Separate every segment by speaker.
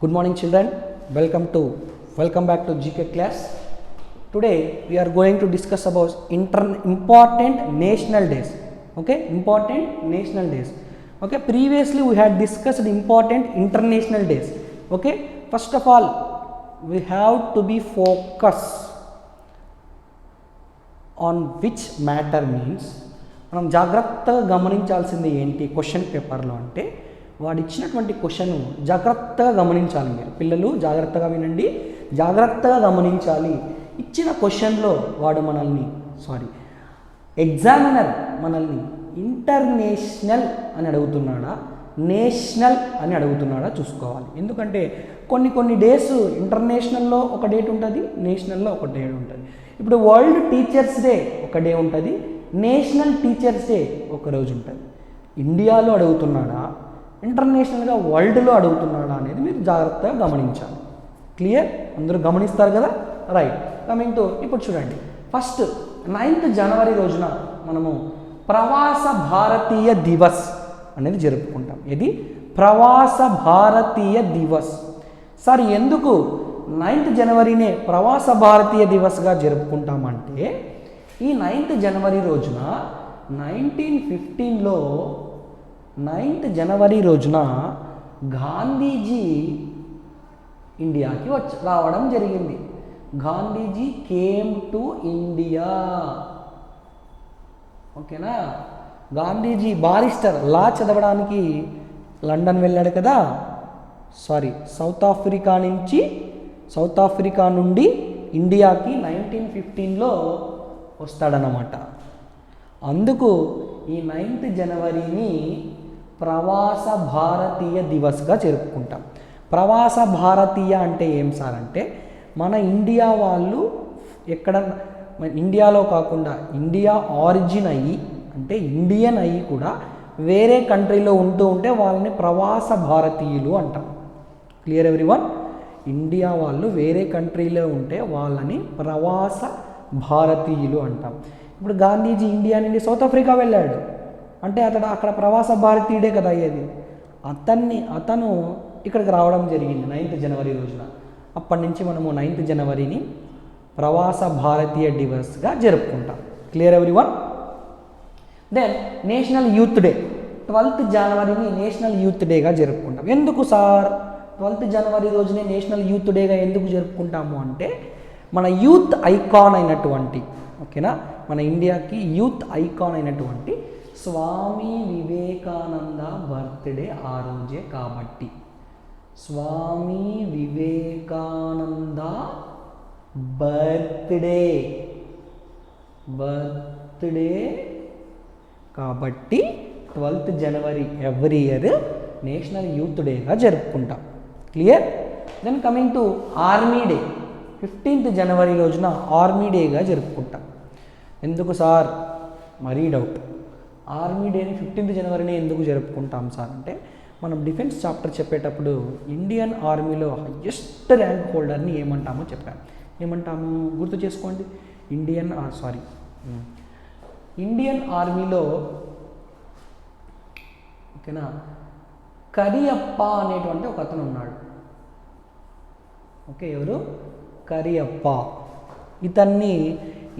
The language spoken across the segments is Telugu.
Speaker 1: Good morning children, welcome back to GK class. Today we are going to discuss about important national days. Okay, important national days. Okay, previously we had discussed important international days. Okay, first of all we have to be focused on which matter means మనం జాగ్రత్తగా గమనించాల్సింది ఏంటి క్వశ్చన్ పేపర్లో అంటే వాడు ఇచ్చినటువంటి క్వశ్చన్ జాగ్రత్తగా గమనించాలి. మీరు పిల్లలు జాగ్రత్తగా వినండి, జాగ్రత్తగా గమనించాలి. ఇచ్చిన క్వశ్చన్లో వాడు ఎగ్జామినర్ మనల్ని ఇంటర్నేషనల్ అని అడుగుతున్నాడా, నేషనల్ అని అడుగుతున్నాడా చూసుకోవాలి. ఎందుకంటే కొన్ని డేస్ ఇంటర్నేషనల్లో ఒక డేట్ ఉంటుంది, నేషనల్లో ఒక డేట్ ఉంటుంది. ఇప్పుడు వరల్డ్ టీచర్స్ డే ఒక డే ఉంటుంది, నేషనల్ టీచర్స్ డే ఒక రోజు ఉంటుంది. ఇండియాలో అడుగుతున్నాడా, ఇంటర్నేషనల్గా వరల్డ్లో అడుగుతున్నాడా అనేది మీరు జాగ్రత్తగా గమనించాలి. క్లియర్? అందరూ గమనిస్తారు కదా, రైట్. కమింగ్ టు ఇప్పుడు చూడండి, ఫస్ట్ 9th జనవరి రోజున మనము ప్రవాస భారతీయ దివస్ అనేది జరుపుకుంటాం. ఇది ప్రవాస భారతీయ దివస్. సార్ ఎందుకు 9th జనవరినే ప్రవాస భారతీయ దివస్గా జరుపుకుంటామంటే ఈ 9th జనవరి రోజున 1915లో 9th జనవరి రోజున గాంధీజీ ఇండియాకి రావడం జరిగింది. Gandhiji came to India. ఓకేనా? గాంధీజీ బారిస్టర్, లా చదవడానికి లండన్ వెళ్ళాడు కదా. సౌత్ ఆఫ్రికా నుండి ఇండియాకి 1915లో వస్తాడనమాట. అందుకు ఈ 9th జనవరిని ప్రవాస భారతీయ దివస్గా జరుపుకుంటాం. ప్రవాస భారతీయ అంటే ఏం సార్ అంటే మన ఇండియా వాళ్ళు ఇండియాలో కాకుండా ఇండియా ఆరిజిన్ అయ్యి అంటే ఇండియన్ అయ్యి కూడా వేరే కంట్రీలో ఉంటే వాళ్ళని ప్రవాస భారతీయులు అంటాం. Clear everyone? ఇండియా వాళ్ళు వేరే కంట్రీలో ఉంటే వాళ్ళని ప్రవాస భారతీయులు అంటాం. ఇప్పుడు గాంధీజీ ఇండియా నుండి సౌత్ ఆఫ్రికా వెళ్ళాడు అంటే అక్కడ ప్రవాస భారతీయుడే కదా అయ్యేది. అతను ఇక్కడికి రావడం జరిగింది 9th జనవరి రోజున. అప్పటి నుంచి మనము 9th జనవరిని ప్రవాస భారతీయ దివస్గా జరుపుకుంటాం. Clear everyone? Then national youth day 12th జనవరిని నేషనల్ యూత్ డేగా జరుపుకుంటాం. ఎందుకు సార్ 12th జనవరి రోజునే నేషనల్ యూత్ డేగా ఎందుకు జరుపుకుంటాము అంటే మన యూత్ ఐకాన్ అయినటువంటి, ఓకేనా, మన ఇండియాకి యూత్ ఐకాన్ అయినటువంటి స్వామి వివేకానంద బర్త్డే ఆ రోజే కాబట్టి. స్వామి వివేకానంద బర్త్డే కాబట్టి 12th జనవరి ఎవ్రీ ఇయర్ నేషనల్ యూత్ డేగా జరుపుకుంటాం. Clear? Then coming to army day 15th జనవరి రోజున ఆర్మీ డేగా జరుపుకుంటాం. ఎందుకు సార్? మరీ డౌట్. ఆర్మీ డేని 15th జనవరిని ఎందుకు జరుపుకుంటాం సార్ అంటే మనం డిఫెన్స్ చాప్టర్ చెప్పేటప్పుడు ఇండియన్ ఆర్మీలో హయ్యెస్ట్ ర్యాంక్ హోల్డర్ని ఏమంటామో చెప్పాము. ఏమంటాము గుర్తు చేసుకోండి. ఇండియన్ ఆర్మీలో, ఓకేనా, కరియప్ప అనేటువంటి ఒక అతను ఉన్నాడు. ఓకే, ఎవరు? కరియప్ప. ఇతన్ని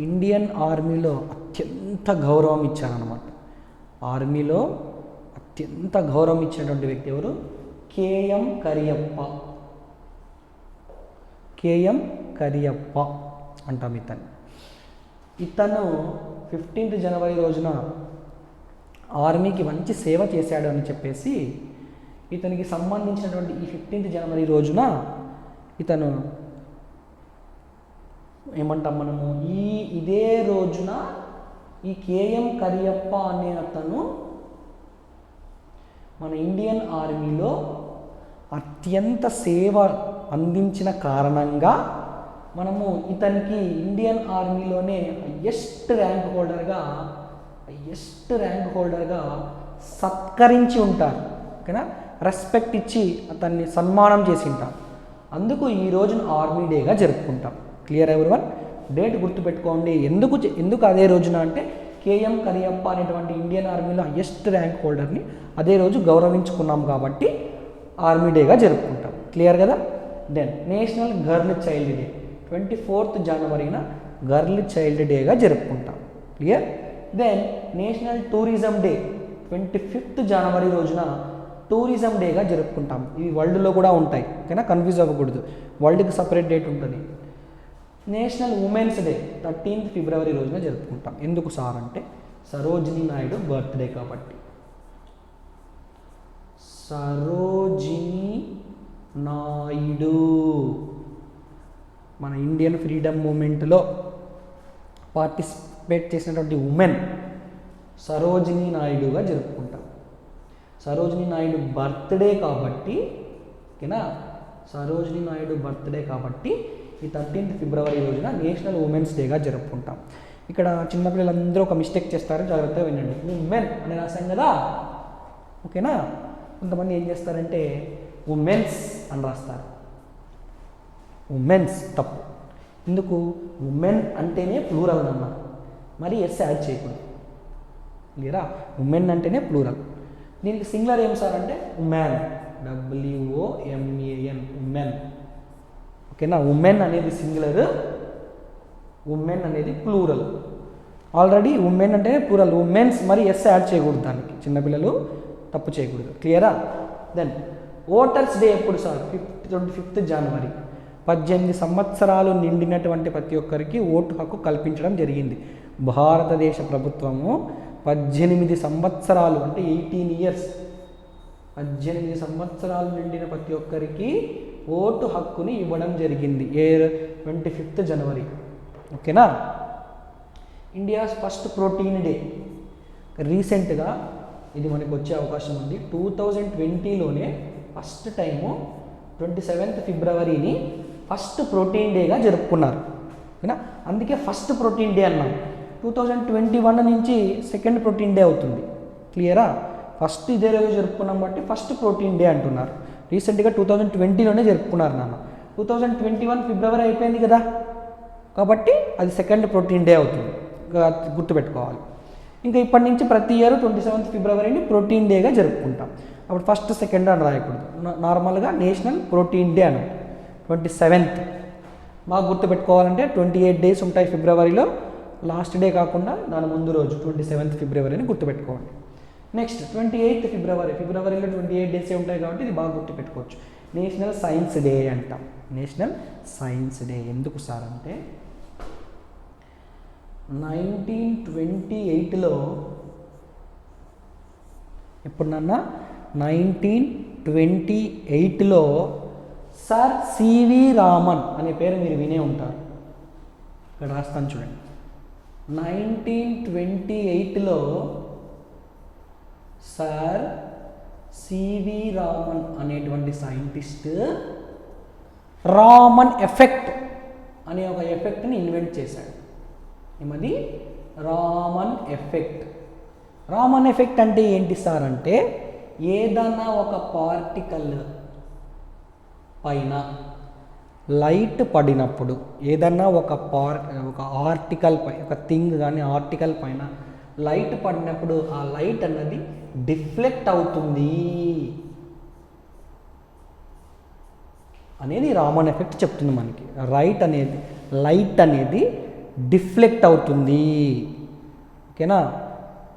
Speaker 1: ఇండియన్ ఆర్మీలో అత్యంత గౌరవం ఇచ్చారనమాట. ఆర్మీలో అత్యంత గౌరవం ఇచ్చినటువంటి వ్యక్తి ఎవరు? కేఎం కరియప్ప అంటాం ఇతను 15th జనవరి రోజున ఆర్మీకి మంచి సేవ చేశాడు అని చెప్పేసి ఇతనికి సంబంధించినటువంటి ఈ 15th జనవరి రోజున ఇతను ఏమంటాం మనము ఇదే రోజున ఈ కేఎం కరియప్ప అనే అతను మన ఇండియన్ ఆర్మీలో అత్యంత సేవ అందించిన కారణంగా మనము ఇతనికి ఇండియన్ ఆర్మీలోనే హయ్యెస్ట్ ర్యాంక్ హోల్డర్గా సత్కరించి ఉంటారు. ఓకేనా? రెస్పెక్ట్ ఇచ్చి అతన్ని సన్మానం చేసి ఉంటారు. అందుకు ఈ రోజున ఆర్మీ డేగా జరుపుకుంటాం. Clear everyone? డేట్ గుర్తుపెట్టుకోండి. ఎందుకు అదే రోజున అంటే కేఎం కరియప్ప అనేటువంటి ఇండియన్ ఆర్మీలో హయ్యెస్ట్ ర్యాంక్ హోల్డర్ని అదే రోజు గౌరవించుకున్నాం కాబట్టి ఆర్మీ డేగా జరుపుకుంటాం. క్లియర్ కదా. Then national girl child day 24th జనవరిన గర్ల్ చైల్డ్ డేగా జరుపుకుంటాం. Clear. Then national tourism day 25th జనవరి రోజున టూరిజం డేగా జరుపుకుంటాం. ఇవి వరల్డ్లో కూడా ఉంటాయి, ఓకేనా, కన్ఫ్యూజ్ అవ్వకూడదు. వరల్డ్కి సపరేట్ డేట్ ఉంటుంది. నేషనల్ ఉమెన్స్ డే 13th ఫిబ్రవరి రోజున జరుపుకుంటాం. ఎందుకు సార్ అంటే సరోజినీ నాయుడు బర్త్డే కాబట్టి. సరోజినీ నాయుడు మన ఇండియన్ ఫ్రీడమ్ మూమెంట్లో పార్టిసిపేట్ చేసినటువంటి ఉమెన్ సరోజినీ నాయుడుగా జరుపుకుంటాం. సరోజినీ నాయుడు బర్త్డే కాబట్టి, ఓకేనా, సరోజినీ నాయుడు బర్త్డే కాబట్టి ఈ 13th ఫిబ్రవరి రోజున నేషనల్ ఉమెన్స్ డేగా జరుపుకుంటాం. ఇక్కడ చిన్నపిల్లలందరూ ఒక మిస్టేక్ చేస్తారు, జాగ్రత్తగా వినండి. ఉమెన్ అని రాసాం కదా, ఓకేనా. కొంతమంది ఏం చేస్తారంటే ఉమెన్స్ అని రాస్తారు. ఉమెన్స్ తప్పు. ఎందుకు? ఉమెన్ అంటేనే ప్లూరల్ అన్న, మరి ఎస్ యాడ్ చేయకూడదు. క్లియరా? ఉమెన్ అంటేనే ప్లూరల్. దీనికి సింగులర్ ఏం సార్ అంటే ఉమెన్, WOMAN, ఉమెన్. ఓకేనా. ఉమెన్ అనేది సింగులర్, ఉమెన్ అనేది ప్లూరల్. ఆల్రెడీ ఉమెన్ అంటేనే ప్లూరల్, ఉమెన్స్ మరి ఎస్ యాడ్ చేయకూడదు దానికి. చిన్నపిల్లలు తప్పు చేయకూడదు. క్లియరా? దెన్ ఓటర్స్ డే ఎప్పుడు సార్? 25th జనవరి. 18 సంవత్సరాలు నిండినటువంటి ప్రతి ఒక్కరికి ఓటు హక్కు కల్పించడం జరిగింది. భారతదేశ ప్రభుత్వము 18 సంవత్సరాలు అంటే 18 years, 18 సంవత్సరాలు నిండిన ప్రతి ఒక్కరికి ఓటు హక్కుని ఇవ్వడం జరిగింది 25th జనవరి. ఓకేనా. India's first protein day. రీసెంట్గా ఇది మనకు వచ్చే అవకాశం ఉంది. 2020లోనే ఫస్ట్ టైము 27th ఫిబ్రవరిని ఫస్ట్ ప్రోటీన్ డేగా జరుపుకున్నారు. ఓకేనా. అందుకే ఫస్ట్ ప్రోటీన్ డే అన్నాం. 2021 నుంచి సెకండ్ ప్రోటీన్ డే అవుతుంది. క్లియరా? ఫస్ట్ ఇదే రోజు జరుపుకున్నాం బట్టి ఫస్ట్ ప్రోటీన్ డే అంటున్నారు. రీసెంట్గా 2020లోనే జరుపుకున్నారు నాన్న. 2021 ఫిబ్రవరి అయిపోయింది కదా, కాబట్టి అది సెకండ్ ప్రోటీన్ డే అవుతుంది, గుర్తుపెట్టుకోవాలి. ఇంకా ఇప్పటి నుంచి ప్రతి ఇయర్ 27th ఫిబ్రవరిని ప్రోటీన్ డేగా జరుపుకుంటాం. అప్పుడు ఫస్ట్ సెకండ్ అని రాయకూడదు, నార్మల్గా నేషనల్ ప్రోటీన్ డే అని. 27th బాగా గుర్తుపెట్టుకోవాలంటే 28 days ఉంటాయి ఫిబ్రవరిలో. లాస్ట్ డే కాకుండా దాని ముందు రోజు 27th ఫిబ్రవరి అని గుర్తుపెట్టుకోండి. నెక్స్ట్ 28th ఫిబ్రవరి. ఫిబ్రవరిలో 28 days ఉంటాయి కాబట్టి ఇది బాగా గుర్తుపెట్టుకోవచ్చు. నేషనల్ సైన్స్ డే అంటాం. నేషనల్ సైన్స్ డే ఎందుకు సార్ అంటే 1928లో ఎప్పుడు నాన్న 1928లో సర్ సివి రామన్ అనే పేరు మీరు వినే ఉంటారు. ఇక్కడ రాస్తాను చూడండి. 1928లో సర్ సివి రామన్ అనేటువంటి సైంటిస్ట్ రామన్ ఎఫెక్ట్ అనే ఒక ఎఫెక్ట్ని ఇన్వెంట్ చేశాడు. ఏమది? రామన్ ఎఫెక్ట్. రామన్ ఎఫెక్ట్ అంటే ఏంటి సార్ అంటే ఏదైనా ఒక పార్టికల్ పైన లైట్ పడినప్పుడు, ఏదన్నా ఒక ఆర్టికల్ పై, ఒక థింగ్ కానీ ఆర్టికల్ పైన లైట్ పడినప్పుడు ఆ లైట్ అన్నది డిఫ్లెక్ట్ అవుతుంది అనేది రామన్ ఎఫెక్ట్ చెప్తుంది మనకి. లైట్ అనేది డిఫ్లెక్ట్ అవుతుంది. ఓకేనా.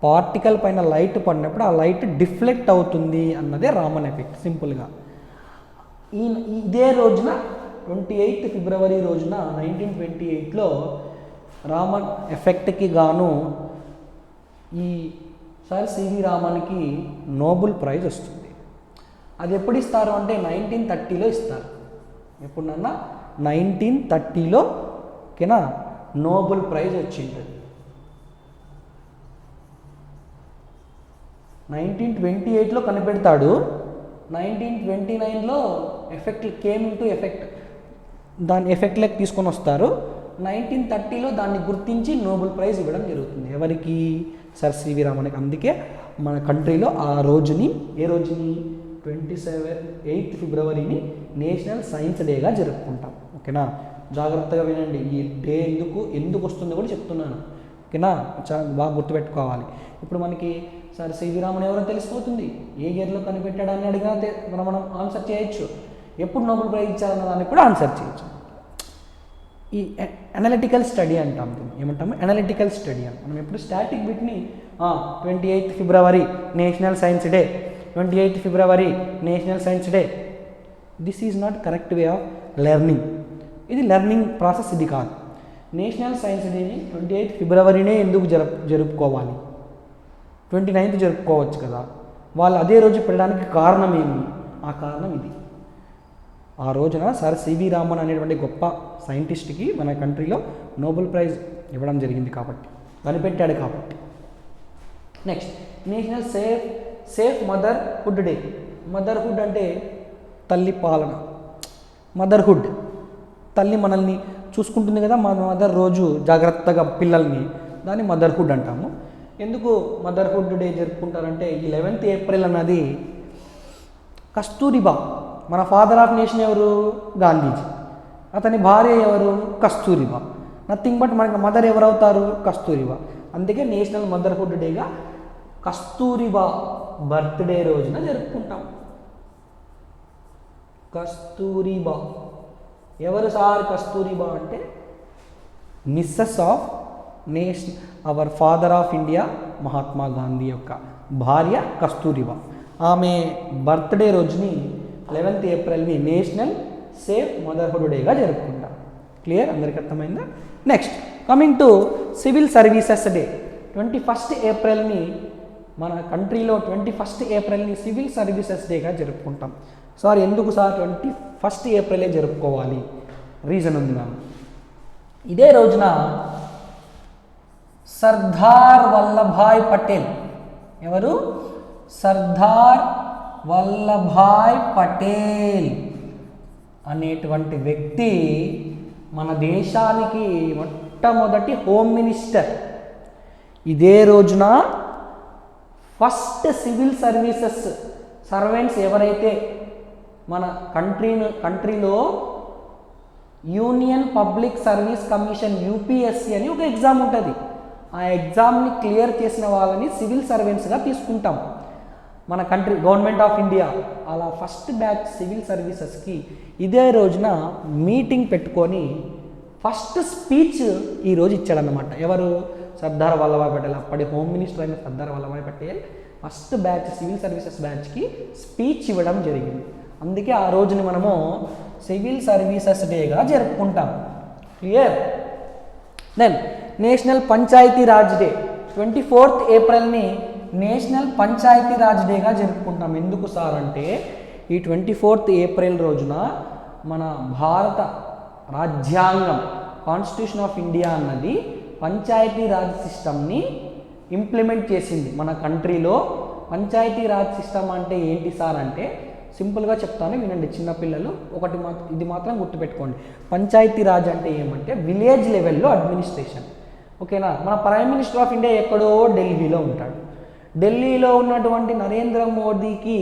Speaker 1: పార్టికల్ పైన లైట్ పడినప్పుడు ఆ లైట్ డిఫ్లెక్ట్ అవుతుంది అన్నదే రామన్ ఎఫెక్ట్ సింపుల్గా. ఇదే రోజున 28th ఫిబ్రవరి రోజున 1928లో రామన్ ఎఫెక్ట్కి గాను ఈ సర్ సివి రామన్కి నోబెల్ ప్రైజ్ వస్తుంది. అది ఎప్పుడు ఇస్తారు అంటే 1930లో ఇస్తారు. ఎప్పుడన్నా 1930లో, ఓకేనా, నోబెల్ ప్రైజ్ వచ్చింటుంది. 1928లో కనిపెడతాడు, 1929లో ఎఫెక్ట్ కేమ్ ఇంటూ ఎఫెక్ట్, దాని ఎఫెక్ట్లోకి తీసుకొని వస్తారు. 1930లో దాన్ని గుర్తించి నోబెల్ ప్రైజ్ ఇవ్వడం జరుగుతుంది. ఎవరికి? సర్ సివి రామన్కి. అందుకే మన కంట్రీలో ఆ రోజుని, ఏ రోజుని, 8th ఫిబ్రవరిని నేషనల్ సైన్స్ డేగా జరుపుకుంటాం. ఓకేనా. జాగ్రత్తగా వినండి. ఈ డే ఎందుకు వస్తుందో కూడా చెప్తున్నాను. ఓకేనా. బాగా గుర్తుపెట్టుకోవాలి. ఇప్పుడు మనకి సర్ సివి రామన్ ఎవరో తెలిసిపోతుంది. ఏ ఇయర్లో కనిపెట్టాడని అడిగినా మనం ఆన్సర్ చేయొచ్చు. ఎప్పుడు నోబెల్ ప్రైజ్ ఇచ్చారన్న దానికి కూడా ఆన్సర్ చేయొచ్చు. ఈ అనలిటికల్ స్టడీ అంటాం దీన్ని, ఏమంటాము అనలిటికల్ స్టడీ అని. మనం ఎప్పుడు స్టాటిక్ బిట్ని 28th ఫిబ్రవరి నేషనల్ సైన్స్ డే, 28th ఫిబ్రవరి national science day, this is not correct way of learning. ఇది లెర్నింగ్ ప్రాసెస్ ఇది కాదు. నేషనల్ సైన్స్ డేని 28th ఫిబ్రవరినే ఎందుకు జరుపుకోవాలి, 29th జరుపుకోవచ్చు కదా. వాళ్ళు అదే రోజు పెట్టడానికి కారణం ఏమి, ఆ కారణం ఇది. ఆ రోజున సర్ సివి రామన్ అనేటువంటి గొప్ప సైంటిస్ట్కి మన కంట్రీలో నోబెల్ ప్రైజ్ ఇవ్వడం జరిగింది కాబట్టి, కనిపెట్టాడు కాబట్టి. Next national safe motherhood day. Motherhood అంటే తల్లి పాలన, మదర్హుడ్, తల్లి మనల్ని చూసుకుంటుంది కదా, మన మదర్ రోజు జాగ్రత్తగా పిల్లల్ని, దాన్ని మదర్హుడ్ అంటాము. ఎందుకు మదర్హుడ్ డే జరుపుకుంటారంటే 11th ఏప్రిల్ అన్నది కస్తూరిబా, మన ఫాదర్ ఆఫ్ నేషన్ ఎవరు, గాంధీజీ, అతని భార్య ఎవరు, కస్తూరిబా. నథింగ్ బట్ మనకి మదర్ ఎవరు అవుతారు, కస్తూరిబా. అందుకే నేషనల్ మదర్హుడ్ డేగా కస్తూరిబా బర్త్డే రోజున జరుపుకుంటాం. కస్తూరిబా ఎవరు సార్ కస్తూరిబా అంటే mrs of nation, our father of India Mahatma Gandhi యొక్క భార్య కస్తూరిబా. ఆమె బర్త్డే రోజుని 11th ఏప్రిల్ని నేషనల్ సేఫ్ మదర్హుడ్ డేగా జరుపుకుంటాం. క్లియర్, అందరికి అర్థమైందా? Next coming to civil services day. 21st ఏప్రిల్ని మన కంట్రీలో 21st ఏప్రిల్ని సివిల్ సర్వీసెస్ డేగా జరుపుకుంటాం. సార్ ఎందుకు సార్ 21st ఏప్రిలే జరుపుకోవాలి, రీజన్ ఉంది మ్యామ్. ఇదే రోజున సర్దార్ వల్లభాయ్ పటేల్, ఎవరు, సర్దార్ వల్లభాయ్ పటేల్ అనేటువంటి వ్యక్తి మన దేశానికి మొట్టమొదటి హోమ్ మినిస్టర్. ఇదే రోజున ఫస్ట్ సివిల్ సర్వీసెస్ సర్వెంట్స్ ఎవరైతే మన కంట్రీలో union public service commission UPSC అని ఒక ఎగ్జామ్ ఉంటుంది. ఆ ఎగ్జామ్ని క్లియర్ చేసిన వాళ్ళని సివిల్ సర్వెంట్స్గా తీసుకుంటాం మన కంట్రీ గవర్నమెంట్ ఆఫ్ ఇండియా. అలా ఫస్ట్ బ్యాచ్ సివిల్ సర్వీసెస్కి ఇదే రోజున మీటింగ్ పెట్టుకొని ఫస్ట్ స్పీచ్ ఈరోజు ఇచ్చాడన్నమాట. ఎవరు, సర్దార్ వల్లభాయ్ పటేల్. అప్పటి హోమ్ మినిస్టర్ అయిన Sardar Vallabhbhai Patel first batch civil services బ్యాచ్కి స్పీచ్ ఇవ్వడం జరిగింది. అందుకే ఆ రోజుని మనము సివిల్ సర్వీసెస్ డేగా జరుపుకుంటాం. Clear. Then national panchayati raj day. 24th ఏప్రిల్ని నేషనల్ పంచాయతీ రాజ్ డేగా జరుపుకుంటాం. ఎందుకు సార్ అంటే ఈ 24th ఏప్రిల్ రోజున మన భారత రాజ్యాంగం కాన్స్టిట్యూషన్ ఆఫ్ ఇండియా అన్నది పంచాయతీ రాజ్ సిస్టమ్ని ఇంప్లిమెంట్ చేసింది మన కంట్రీలో. పంచాయతీ రాజ్ సిస్టమ్ అంటే ఏంటి సార్ అంటే సింపుల్గా చెప్తాను, వినండి చిన్నపిల్లలు. ఇది మాత్రం గుర్తుపెట్టుకోండి. పంచాయతీ రాజ్ అంటే ఏమంటే విలేజ్ లెవెల్లో అడ్మినిస్ట్రేషన్. ఓకేనా. మన ప్రైమ్ మినిస్టర్ ఆఫ్ ఇండియా ఎక్కడో ఢిల్లీలో ఉంటాడు. ఢిల్లీలో ఉన్నటువంటి నరేంద్ర మోదీకి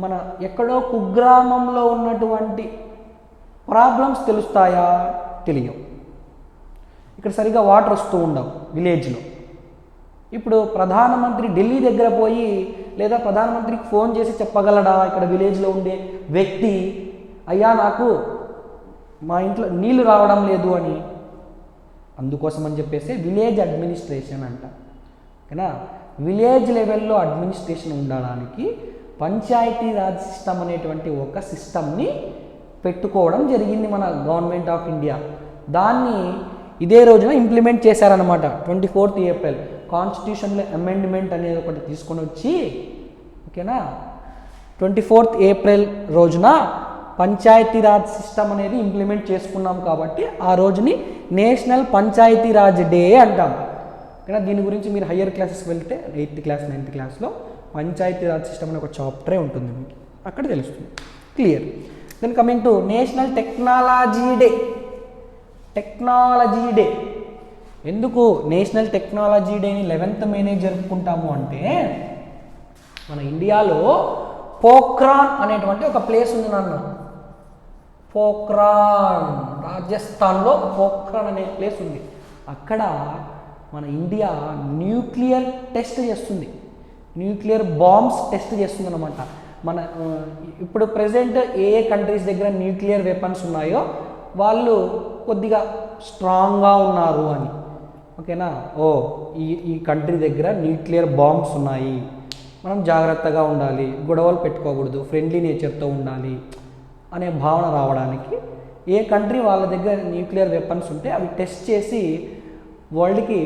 Speaker 1: మన ఎక్కడో కుగ్రామంలో ఉన్నటువంటి ప్రాబ్లమ్స్ తెలుస్తాయా, తెలియవు. ఇక్కడ సరిగా వాటర్ వస్తూ ఉండవు విలేజ్లో. ఇప్పుడు ప్రధానమంత్రి ఢిల్లీ దగ్గర పోయి లేదా ప్రధానమంత్రికి ఫోన్ చేసి చెప్పగలడా ఇక్కడ విలేజ్లో ఉండే వ్యక్తి, అయ్యా నాకు మా ఇంట్లో నీళ్లు రావడం లేదు అని? అందుకోసం అని చెప్పేసి విలేజ్ అడ్మినిస్ట్రేషన్ అంట. ఓకేనా. విలేజ్ లెవెల్లో అడ్మినిస్ట్రేషన్ ఉండడానికి పంచాయతీ రాజ్ సిస్టమ్ అనేటువంటి ఒక సిస్టమ్ని పెట్టుకోవడం జరిగింది మన గవర్నమెంట్ ఆఫ్ ఇండియా. దాన్ని ఇదే రోజున ఇంప్లిమెంట్ చేశారనమాట. 24th ఏప్రిల్ కాన్స్టిట్యూషన్లో అమెండ్మెంట్ అనేది ఒకటి తీసుకొని వచ్చి, ఓకేనా, 24th ఏప్రిల్ రోజున పంచాయతీరాజ్ సిస్టమ్ అనేది ఇంప్లిమెంట్ చేసుకున్నాం కాబట్టి ఆ రోజుని నేషనల్ పంచాయతీరాజ్ డే అంటాం. ఓకేనా. దీని గురించి మీరు హయ్యర్ క్లాసెస్కి వెళ్తే 8th క్లాస్ 9th క్లాస్లో పంచాయతీరాజ్ సిస్టమ్ అనే ఒక చాప్టరే ఉంటుంది, మీకు అక్కడ తెలుస్తుంది. Clear. Then coming to national technology day. Technology day ఎందుకు నేషనల్ టెక్నాలజీ డేని 11th మేనే జరుపుకుంటాము అంటే మన ఇండియాలో పోఖ్రాన్ అనేటువంటి ఒక ప్లేస్ ఉంది నాన్న. పోఖ్రాన్, రాజస్థాన్లో పోఖ్రాన్ అనే ప్లేస్ ఉంది. అక్కడ మన ఇండియా న్యూక్లియర్ టెస్ట్ చేస్తుంది, న్యూక్లియర్ బాంబ్స్ టెస్ట్ చేస్తుంది అనమాట. మన ఇప్పుడు ప్రజెంట్ ఏ ఏ కంట్రీస్ దగ్గర న్యూక్లియర్ వెపన్స్ ఉన్నాయో వాళ్ళు కొద్దిగా స్ట్రాంగ్గా ఉన్నారు అని, ఓకేనా. ఓ ఈ కంట్రీ దగ్గర న్యూక్లియర్ బాంబ్స్ ఉన్నాయి, మనం జాగ్రత్తగా ఉండాలి, గొడవలు పెట్టుకోకూడదు, ఫ్రెండ్లీ నేచర్తో ఉండాలి అనే భావన రావడానికి ఏ కంట్రీ వాళ్ళ దగ్గర న్యూక్లియర్ వెపన్స్ ఉంటే అవి టెస్ట్ చేసి వరల్డ్కి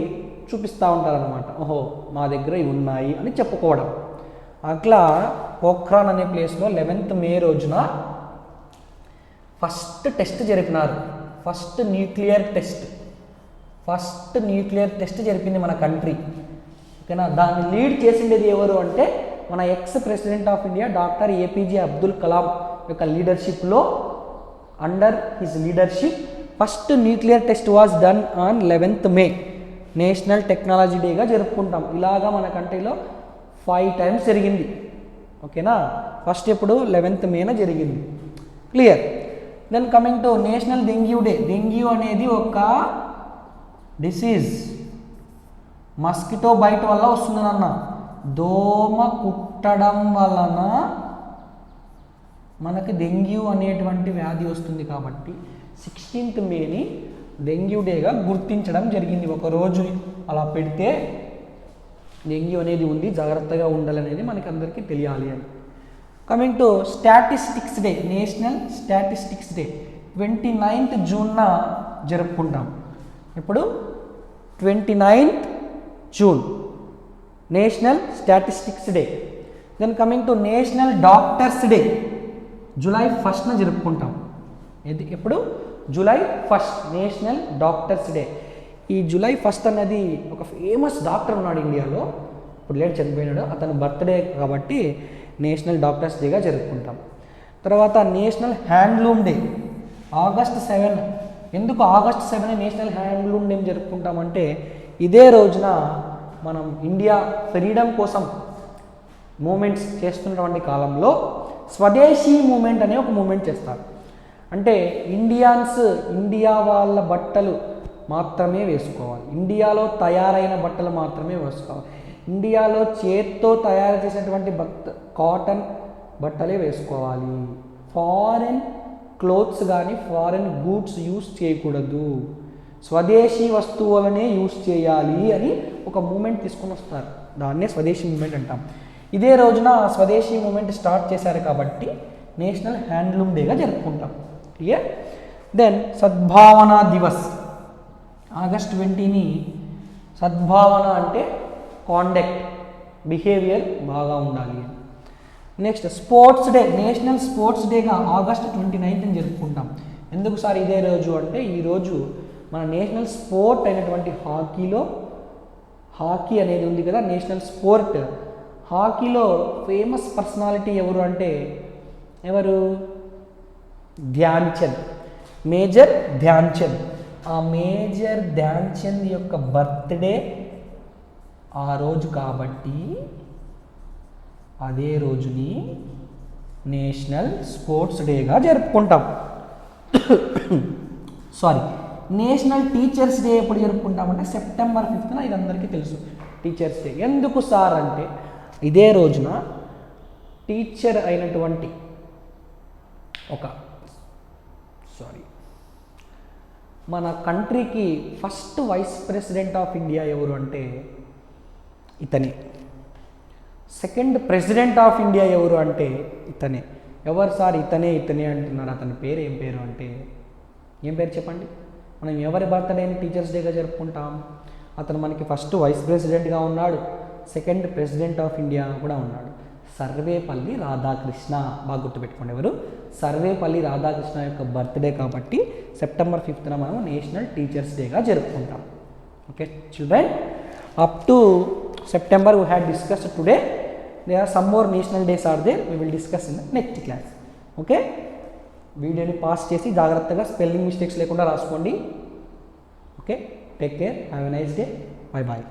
Speaker 1: చూపిస్తూ ఉంటారనమాట. ఓహో మా దగ్గర ఇవి ఉన్నాయి అని చెప్పుకోవడం. అట్లా పోఖ్రాన్ అనే ప్లేస్లో 11th మే రోజున ఫస్ట్ టెస్ట్ జరిపినారు. ఫస్ట్ న్యూక్లియర్ టెస్ట్ జరిపింది మన కంట్రీ, ఓకేనా. దాన్ని లీడ్ చేసిండేది ఎవరు అంటే మన ex president of India doctor APJ Abdul Kalam యొక్క లీడర్షిప్లో, under his leadership first nuclear test was done on 11th May, national technology డేగా జరుపుకుంటాం. ఇలాగా మన కంట్రీలో 5 times జరిగింది, ఓకేనా. ఫస్ట్ ఎప్పుడు 11th మేన జరిగింది, clear. Then coming to national dengue day. Dengue అనేది ఒక డిసీజ్, మస్కిటో బైట్ వల్ల వస్తుందన్న, దోమ కుట్టడం వలన మనకి డెంగ్యూ అనేటువంటి వ్యాధి వస్తుంది. కాబట్టి 16th మేని డెంగ్యూ డేగా గుర్తించడం జరిగింది. ఒక రోజుని అలా పెడితే డెంగ్యూ అనేది ఉంది, జాగ్రత్తగా ఉండాలనేది మనకి అందరికీ తెలియాలి అని. Coming to statistics day, national statistics day 29th జూన్న జరుపుకుంటాం. ఇప్పుడు 29th June national statistics day. Then coming to national doctors day, July 1st జరుపుకుంటాం. ఎప్పుడు July 1st national doctors day. ఈ July 1st అనేది ఒక ఫేమస్ డాక్టర్ ఉన్నాడు ఇండియాలో, ఇప్పుడు లేట్ చనిపోయినాడు, అతను బర్త్డే కాబట్టి నేషనల్ డాక్టర్స్ డేగా జరుపుకుంటాం. తర్వాత నేషనల్ హ్యాండ్లూమ్ డే August 7. ఎందుకు August 7 నేషనల్ హ్యాండ్లూమ్ డే జరుపుకుంటామంటే ఇదే రోజున మనం ఇండియా ఫ్రీడమ్ కోసం మూమెంట్స్ చేస్తున్నటువంటి కాలంలో స్వదేశీ మూమెంట్ అనే ఒక మూమెంట్ చేస్తారు. అంటే ఇండియా వాళ్ళ బట్టలు మాత్రమే వేసుకోవాలి, ఇండియాలో తయారైన బట్టలు మాత్రమే వేసుకోవాలి, ఇండియాలో చేత్తో తయారు చేసినటువంటి కాటన్ బట్టలే వేసుకోవాలి, ఫారెన్ క్లోత్స్ కానీ ఫారెన్ గూడ్స్ యూస్ చేయకూడదు, స్వదేశీ వస్తువులనే యూస్ చేయాలి అని ఒక మూమెంట్ తీసుకొని వస్తారు. దాన్నే స్వదేశీ మూమెంట్ అంటాం. ఇదే రోజున స్వదేశీ మూమెంట్ స్టార్ట్ చేశారు కాబట్టి నేషనల్ హ్యాండ్లూమ్ డేగా జరుపుకుంటాం, క్లియర్. దెన్ సద్భావనా దివస్ August 20 సద్భావన అంటే కాండక్ట్, బిహేవియర్ బాగా ఉండాలి. Next sports day, national sports డేగా August 29 జరుపుకుంటాం. ఎందుకు సార్ ఇదే రోజు అంటే ఈరోజు మన నేషనల్ స్పోర్ట్ అయినటువంటి హాకీ అనేది ఉంది కదా, నేషనల్ స్పోర్ట్. హాకీలో ఫేమస్ పర్సనాలిటీ ఎవరు అంటే ధ్యాన్ చంద్, మేజర్ ధ్యాన్ చంద్. ఆ మేజర్ ధ్యాన్ చంద్ యొక్క బర్త్డే ఆ రోజు కాబట్టి అదే రోజుని నేషనల్ స్పోర్ట్స్ డేగా జరుపుకుంటాం. నేషనల్ టీచర్స్ డే ఎప్పుడు జరుపుకుంటామంటే September 5th. ఇది అందరికీ తెలుసు టీచర్స్ డే. ఎందుకు సార్ అంటే ఇదే రోజున టీచర్ అయినటువంటి మన కంట్రీకి first vice president of India ఎవరు అంటే ఇతనే. సెకండ్ ప్రెసిడెంట్ ఆఫ్ ఇండియా ఎవరు అంటే ఇతనే. ఎవరు సార్ ఇతనే అంటున్నారు, అతని పేరు ఏం పేరు అంటే ఏం పేరు చెప్పండి. మనం ఎవరి బర్త్డేని టీచర్స్ డేగా జరుపుకుంటాం? అతను మనకి ఫస్ట్ వైస్ ప్రెసిడెంట్గా ఉన్నాడు, సెకండ్ ప్రెసిడెంట్ ఆఫ్ ఇండియా కూడా ఉన్నాడు. సర్వేపల్లి రాధాకృష్ణ. బాగా గుర్తుపెట్టుకోండి, ఎవరు? సర్వేపల్లి రాధాకృష్ణ యొక్క బర్త్డే కాబట్టి September 5th మనం నేషనల్ టీచర్స్ డేగా జరుపుకుంటాం. Okay children, up to September we had discussed today. There are some more national days are there, we will discuss in the next class. Okay, వీడియోని పాస్ చేసి జాగ్రత్తగా స్పెల్లింగ్ మిస్టేక్స్ లేకుండా రాసుకోండి. Okay, take care, have a nice day, bye bye.